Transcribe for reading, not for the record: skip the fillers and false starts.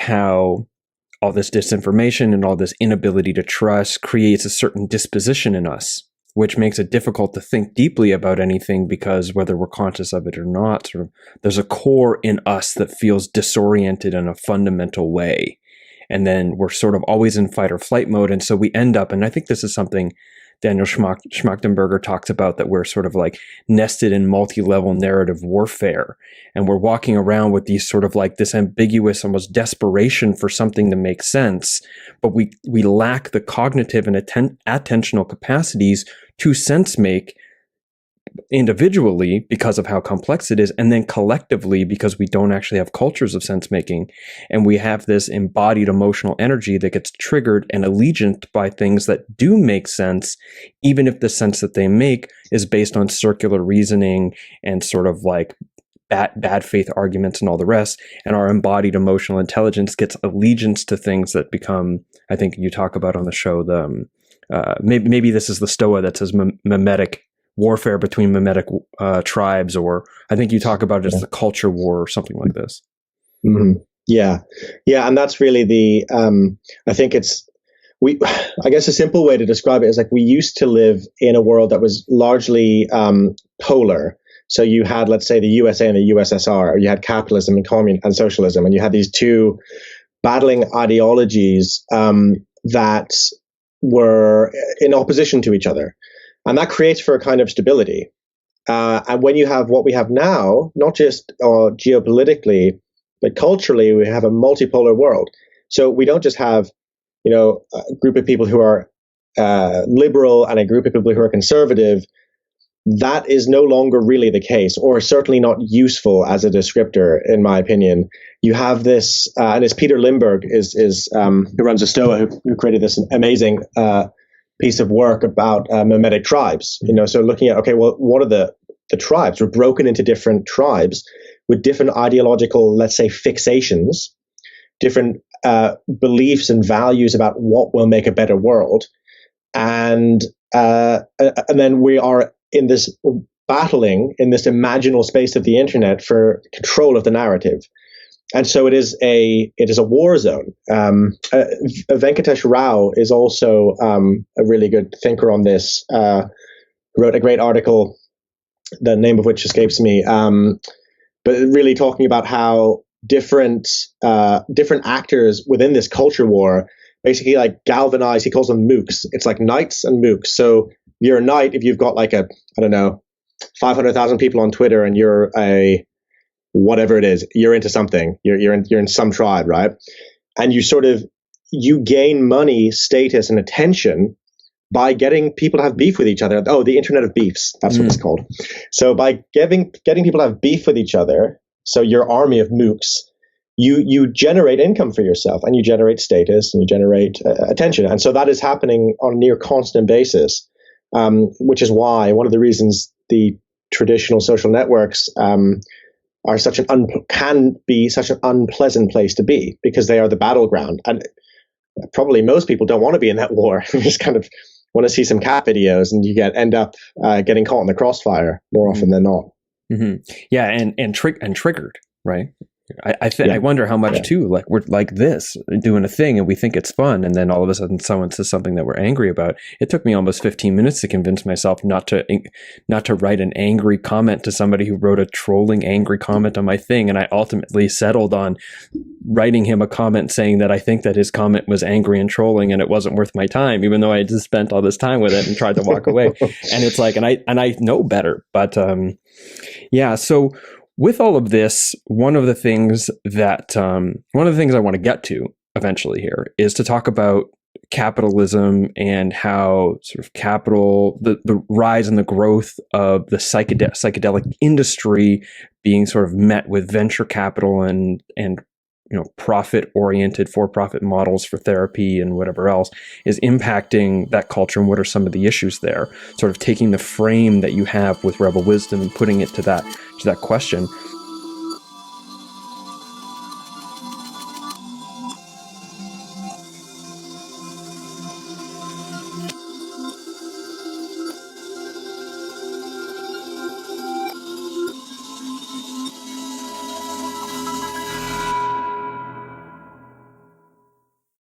how all this disinformation and all this inability to trust creates a certain disposition in us, which makes it difficult to think deeply about anything, because whether we're conscious of it or not, sort of, there's a core in us that feels disoriented in a fundamental way. And then we're sort of always in fight or flight mode. And so we end up, and I think this is something Daniel Schmachtenberger talks about, that we're sort of like nested in multi-level narrative warfare. And we're walking around with these sort of like this ambiguous, almost desperation for something to make sense. But we lack the cognitive and attentional capacities to sense make individually because of how complex it is, and then collectively because we don't actually have cultures of sense making, and we have this embodied emotional energy that gets triggered and allegiant by things that do make sense, even if the sense that they make is based on circular reasoning and sort of like bad faith arguments and all the rest. And our embodied emotional intelligence gets allegiance to things that become, I think you talk about on the show, the maybe this is the Stoa that says mimetic warfare between mimetic tribes, or I think you talk about it as the culture war or something like this. Mm-hmm. Yeah. And that's really I think I guess a simple way to describe it is like we used to live in a world that was largely polar. So you had, let's say, the USA and the USSR, or you had capitalism and socialism, and you had these two battling ideologies that were in opposition to each other. And that creates for a kind of stability. And when you have what we have now, not just geopolitically, but culturally, we have a multipolar world. So we don't just have, a group of people who are liberal and a group of people who are conservative. That is no longer really the case, or certainly not useful as a descriptor, in my opinion. You have this, and it's Peter Limberg who runs a Stoa, who created this amazing piece of work about mimetic tribes. So looking at, okay, well, what are the tribes? We're broken into different tribes with different ideological, let's say, fixations, different beliefs and values about what will make a better world, and then we are in this battling in this imaginal space of the internet for control of the narrative. And so it is a war zone. Venkatesh Rao is also a really good thinker on this. Wrote a great article, the name of which escapes me, but really talking about how different actors within this culture war basically like galvanize. He calls them mooks. It's like knights and mooks. So you're a knight if you've got like 500,000 people on Twitter, and you're a whatever it is, you're into something, you're in some tribe, right? And you gain money, status, and attention by getting people to have beef with each other. Oh, the internet of beefs, that's what it's called. So by getting people to have beef with each other, so your army of mooks, you generate income for yourself, and you generate status, and you generate attention. And so that is happening on a near constant basis, which is why one of the reasons the traditional social networks are can be such an unpleasant place to be, because they are the battleground. And probably most people don't want to be in that war. They just kind of want to see some cat videos, and you end up getting caught in the crossfire more often than not. Mm-hmm. Yeah, and triggered, right? I wonder how much too, like we're like this doing a thing and we think it's fun, and then all of a sudden someone says something that we're angry about. It took me almost 15 minutes to convince myself not to write an angry comment to somebody who wrote a trolling angry comment on my thing, and I ultimately settled on writing him a comment saying that I think that his comment was angry and trolling, and it wasn't worth my time, even though I just spent all this time with it and tried to walk away. And it's like, and I know better, but so. With all of this, one of the things I want to get to eventually here is to talk about capitalism and how sort of capital, the rise and the growth of the psychedelic industry being sort of met with venture capital and profit-oriented for-profit models for therapy and whatever else is impacting that culture, and what are some of the issues there, sort of taking the frame that you have with Rebel Wisdom and putting it to that question.